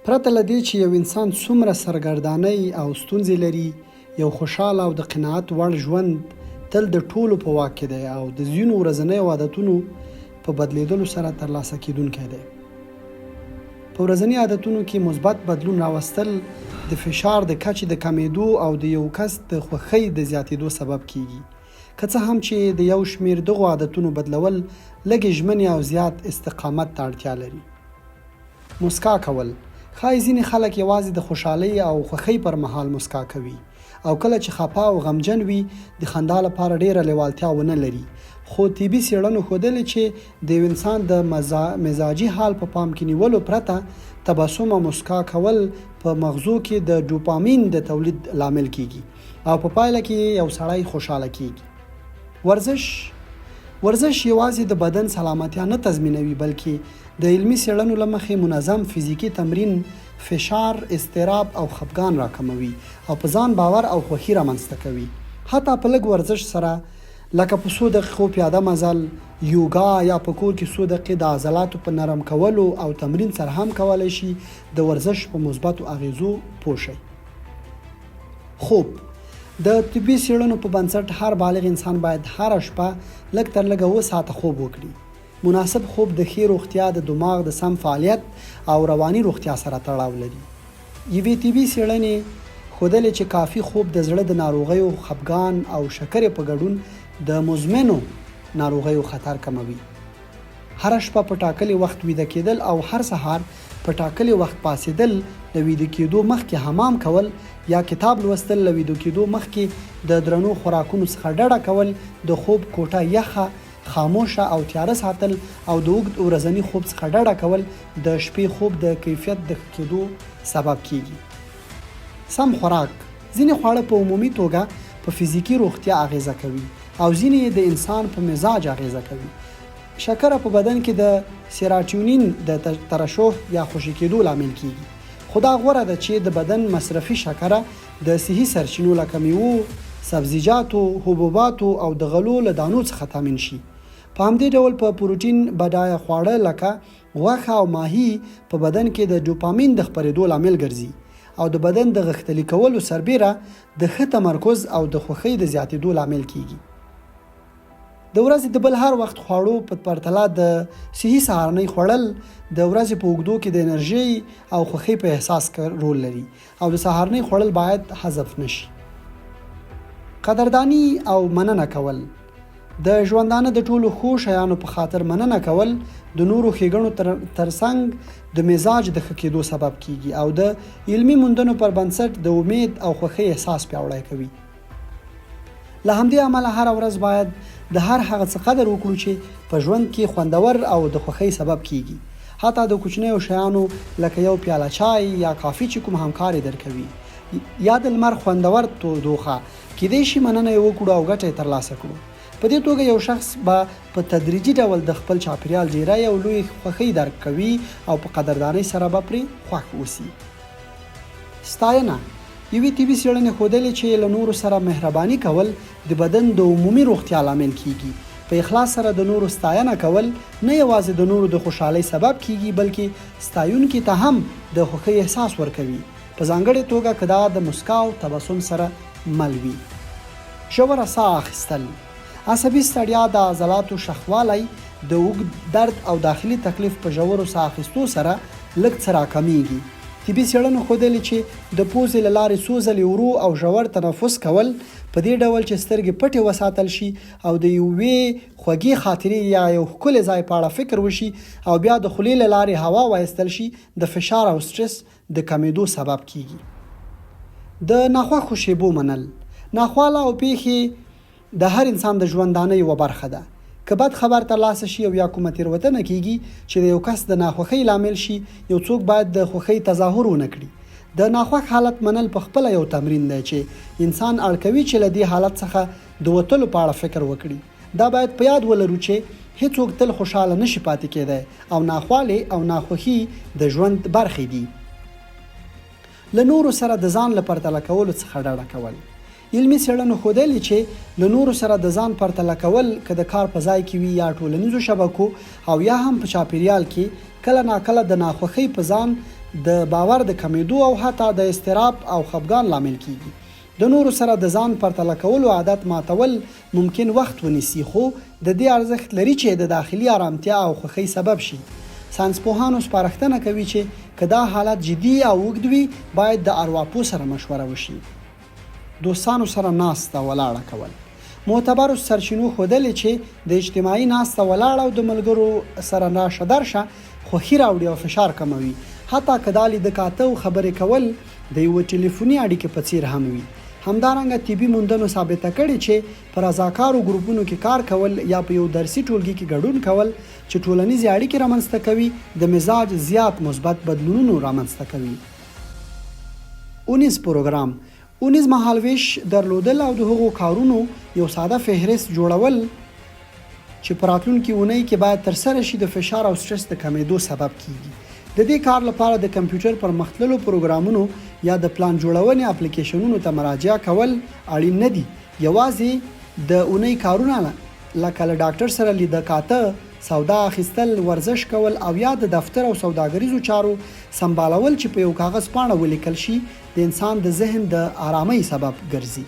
پرته له دې چې یو انسان څومره سرګردانۍ او ستونزې لري، یو خوشحاله او د قناعت وړ ژوند تل د ټولو په واک کې دی او د ځینو ورځنیو عادتونو په بدلیدلو سره ترلاسه کیدونکی دی. په ورځني عادتونو کې مثبت بدلون راوستل د فشار د کچې د کمیدو او د یو کس د خوښۍ د زیاتېدو سبب کیږي. که څه هم چې د یو شمیر دغو عادتونو بدلول لږې ژمنې او زیات استقامت ته اړتیا لري. مسکا کول. ښایي ځینې خلک یوازې د خوشحالۍ او خوښۍ پر مهال مسکا کوي او کله چې خفه او غمجن وي د خندا لپاره ډیره لیوالتیا ونه لري. خو طبي څېړنو ښودلې چې د یو انسان د مزاجي حال په پام کې نیولو پرته تبسم او مسکا کول په مغزو کې د ډوپامین د تولید لامل کیږي او په پایله کې یو سړی خوشحاله کیږي. ورزش یوازې د بدن سلامتیا نه تضمینوي، بلکې د علمي څېړنو له مخې منظم فزیکي تمرین فشار، اضطراب او خفګان راکموي او په ځان باور او خوښي رامنځته کوي. حتی په لږ ورزش سره لکه په 100 دقیقو پیاده مزل، یوګا یا په کور کې 100 دقیقې د عضلاتو په نرم کولو او تمرین سره هم کولی شي د ورزش په مثبتو اغیزو پوه شئ. خوب. د طبي څېړنو په بنسټ هر بالغ انسان باید هره شپه لږ تر لږه 7 ساعته خوب وکړي. مناسب خوب د ښې روغتیا، د دماغ د سم فعالیت او رواني روغتیا سره تړاو لري. یوې طبي څېړنې ښودلې چې کافي خوب د زړه د ناروغیو، خفګان او شکرې په ګډون د مزمنو ناروغیو خطر کموي. هره شپه په ټاکلي وخت ویده کېدل او هر سهار په ټاکلي وخت پاڅېدل، د ویده کېدو مخکې حمام کول یا کتاب لوستل، د ویده کېدو مخکې د درنو خوراکونو څخه ډډه کول، د خوب کوټه یخه، خاموشه او تیاره ساتل او د اوږد ورځني خوب څخه ډډه کول د شپې خوب د کیفیت د ښه کېدو سبب کیږي. سم خوراک. ځینې خواړه په عمومي توګه په فزیکي روغتیا اغیزه کوي او ځینې د انسان په مزاج اغیزه کوي. شکر په بدن کې د سیراټونین د ترشح یا خوشې کېدو لامل کیږي. خو دا غوره ده چې د بدن مصرفي شکره د صحي سرچینو لکه میوو، سبزیجاتو، حبوباتو او د غلو له دانو څخه تامین شي. په همدې ډول په پروټین بډایه خواړه لکه غوښه او ماهي په بدن کې د ډوپامین د خپرېدو لامل ګرځي او د بدن د غښتلي کولو سربیره د ښه تمرکز او د خوښۍ د زیاتېدو لامل کیږي. د ورځې د بل هر وخت خواړو په پرتله د صحي سهارنۍ خوړل د ورځې په اوږدو کې د انرژۍ او خوښۍ په احساس رول لري او د سهارنۍ خوړل باید حذف نشي. قدردانی او مننه کول. د ژوندانه د ټولو ښو شیانو په خاطر مننه کول د نورو ښېګڼو ترڅنګ د مزاج د ښه کېدو سبب کیږي او د علمي موندنو پر بنسټ د امید او خوښۍ احساس پیاوړی کوي. له همدې امله هره ورځ باید د هر هغه څه قدر وکړو چې په ژوند کې خوندور او د خوښۍ سبب کیږي. حتی د کوچنیو شیانو لکه یو پیاله چای یا کافي چې کوم همکار درکوي یا د لمر خوندور تودوخه کېدای شي مننه یې وکړو او ګټه یې ترلاسه کړو. په دې توګه یو شخص به په تدریجي ډول د خپل چاپیریال ډیری او لوی خوښۍ درک کوي او په قدردانۍ سره به پرې خوښ اوسي. ستاینه. یوې طبي څېړنې ښودلې چې له نورو سره مهرباني کول د بدن د عمومي روغتیا لامل کیږي. په اخلاص سره د نورو ستاینه کول نه یوازې د نورو د خوشحالۍ سبب کیږي، بلکې ستایونکي ته هم د خوښۍ احساس ورکوي، په ځانګړې توګه که دا د مسکا او تبسم سره مل وي. ژوره ساه اخیستل. عصبي ستړیا، د عضلاتو شخوالی، د اوږد درد او داخلي تکلیف په ژورو ساه اخیستو سره لږ څه راکمیږي. طبي څېړنو ښودلې چې د پوزې له لارې څو ځلې ورو او ژور تنفس کول په دې ډول چې سترګې پټې وساتل شي او د یوې خوږې خاطرې یا یو ښکلي ځای په اړه فکر وشي او بیا د خولې له لارې هوا وایستل شي د فشار او سټرس د کمیدو سبب کیږي. د ناخوښو شیبو منل. ناخواله او پیښې د هر انسان د ژوندانه یوه برخه ده. که بد خبر ترلاسه شي او یا کومه تېروتنه کیږي چې د یو کس د ناخوښۍ لامل شي، یو څوک باید د خوښۍ تظاهر ونه کړي. د ناخوښ حالت منل په خپله یو تمرین دی چې انسان اړ کوي چې له دې حالت څخه د وتلو په اړه فکر وکړي. دا باید په یاد ولرو چې هیڅوک تل خوشحاله نشي پاتې کېدی او ناخوالې او ناخوښي د ژوند برخې دي. له نورو سره د ځان له پرتله کولو څخه ډډه کول. علمي څېړنو ښودلې چې له نورو سره د ځان پرتله کول که د کار په ځای کې وي یا ټولنیزو شبکو او یا هم په چاپیریال کې کله ناکله د ناخوښۍ په ځان د باور د کمیدو او حتی د اضطراب او خفګان لامل کیږي. د نورو سره د ځان پرتله کولو عادت ماتول ممکن وخت ونیسي، خو د دې ارزښت لري چې د داخلي آرامتیا او خوښۍ سبب شي. ساینسپوهانو سپارښتنه کوي چې که دا حالت جدي او اوږد وي، باید د ارواپوه سره مشوره وشي. دوستانو سره ناسته ولاړه کول. معتبرو سرچینو ښودلې چې د اجتماعي ناسته ولاړه او د ملګرو سره راشه درشه خوښي راوړي او فشار کموي. حتی که دا لیده کاته او خبرې کول د یوه ټلیفوني اړیکې په څیر هم وي. همدارنګه طبي موندنو ثابته کړې چې په رضاکارو ګروپونو کې کار کول یا په یو درسي ټولګي کې ګډون کول چې ټولنیزې اړیکې رامنځته کوي، د مزاج زیات مثبت بدلونونو رامنځته کوي. 19 پروګرام 19 مهالویش درلودل او د هغو کارونو یو ساده فهرست جوړول چې په راتلونکي اونۍ کې باید ترسره شي د فشار او سټرس د کمېدو سبب کیږي. د دې کار لپاره د کمپیوټر پر مختلفو پروګرامونو یا د پلان جوړونې اپلیکیشنونو ته مراجعه کول اړین نه دي. یوازې د اونۍ کارونه لکه له ډاکټر سره لیده کاته، سودا اخیستل، ورزش کول او یا د دفتر او سوداګریزو چارو سمبالول چې په یو کاغذ پاڼه ولیکل شي د انسان د ذهن د آرامۍ سبب ګرځي.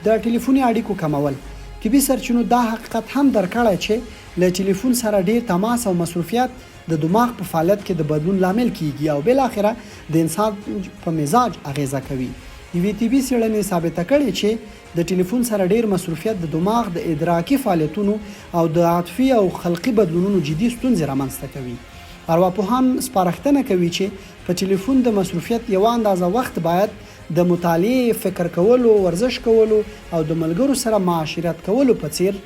د ټلیفوني اړیکو کمول. طبي سرچینو دا حقیقت هم درکړی چې له ټلیفون سره ډیر تماس او مصروفیت د دماغ په فعالیت کې د بدلون لامل کیږي او بل اخره د انسان په مزاج اغیزه کوي. یوې طبي څېړنې ثابته کړې چې د ټلیفون سره ډیر مصروفیت د دماغ د ادراکي فعالیتونو او د عاطفي او خلقي بدلونونو جدي ستونزې رامنځته کوي. ارواپوهان سپارښتنه کوي چې په ټلیفون د مصروفیت یو اندازه وخت باید د مطالعې، فکر کولو، ورزش کولو او د ملګرو سره معاشرت کولو په څیر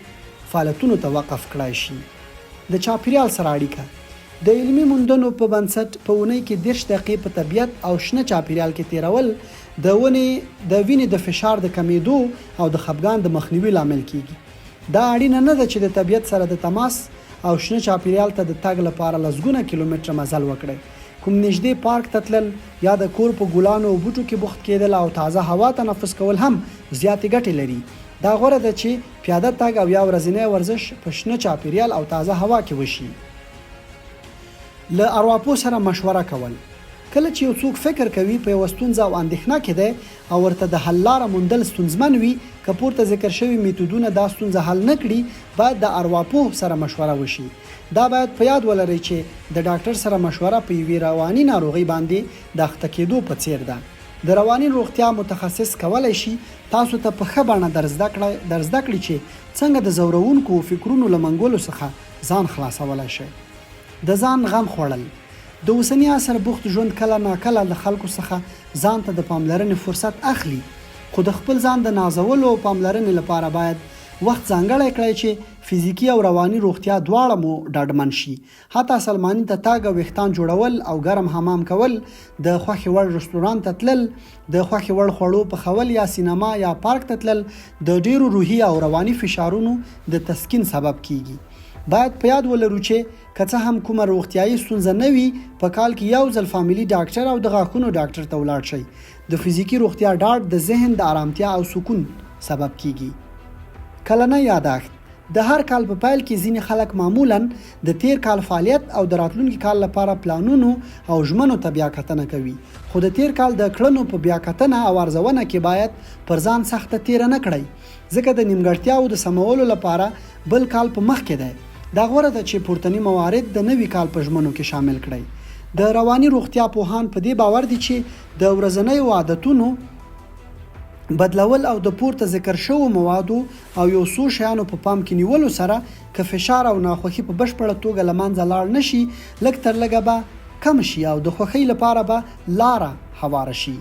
فعالیتونو ته وقف کړای شي. د چاپیریال سره اړیکه. د علمي موندنو په بنسټ په اونۍ کې 10 دقیقې په طبیعت او شنه چاپیریال کې تیرول د وینې د فشار د کمیدو او د خفګان د مخنیوي لامل کیږي. دا اړینه نه ده چې د طبیعت سره د تماس او شنه چاپیریال ته د تګ لپاره لسګونه کیلومتره مزل وکړئ. کوم نږدې پارک ته تلل یا د کور په ګلانو او بوټو کې بوخت کېدل او تازه هوا تنفس کول هم زیاتې ګټې لري. دا غوره ده چې پیاده تګ او یا ورځنی ورزش په شنه چاپیریال او تازه هوا کې وشي. له ارواپوه سره مشوره کول. کله چې یو څوک فکر کوي په یو ستونزه او اندېښنه کې ده او ورته د حل لاره موندل ستونزمن وي، که پورته ذکر شوي میتودونه دا ستونزه حل نه کړي، باید د ارواپوه سره مشوره وشي. دا باید په یاد ولرئ چې د ډاکټر سره مشوره په یوې رواني ناروغۍ باندې د اخته کېدو په څیر ده. د رواني روغتیا متخصص کولای شي تاسو ته په ښه بڼه در زده کړي چې څنګه د زورونکو فکرونو له منګولو څخه ځان خلاصولی شئ. د ځان غم خوړل. د اوسني عصر بوخت ژوند کله ناکله د خلکو څخه ځان ته د پاملرنې فرصت اخلي، خو د خپل ځان د نازولو او پاملرنې لپاره باید وخت ځانګړی کړئ چې فزیکی او رواني روغتیا دواړه مو ډاډمن شي. حتی سلماني ته تاګ او ویښتان جوړول او ګرم حمام کول، د خوښې وړ رستوران ته تلل، د خوښې وړ خوړو پخول یا سینما یا پارک ته تلل د ډیرو روحي او رواني فشارونو د تسکین سبب کیږي. باید په یاد ولرو چې که څه هم کومه روغتیایي ستونزه نه وي، په کال کې یو ځل فامیلي ډاکټر او د غاښونو ډاکټر ته ولاړ شئ. د فزیکی روغتیا ډاډ د ذهن د آرامتیا او سکون سبب کیږي. کلنۍ یاداښت. د هر کال په پیل کې ځینې خلک معمولاً د تیر کال فعالیت او د راتلونکي کال لپاره پلانونو او ژمنو ته بیا کتنه کوي، خو د تیر کال د کړنو په بیا کتنه او ارزونه کې باید پر ځان سخته تیره نه کړئ، ځکه د نیمګړتیاو د سمولو لپاره بل کال په مخ کې دی. دا غوره ده چې پورتنی موارد د نوي کال په ژمنو کې شامل کړئ. د رواني روغتیا پوهان په دې باور دي چې د ورځنیو عادتونو بدلول او د پورته ذکر شوو موادو او یو څو شیانو په پام کې نیولو سره که فشار او ناخوښي په بشپړه توګه له منځه لاړ نشي، لږ تر لږه به کم شي او د خوښۍ لپاره به لاره هواره شي.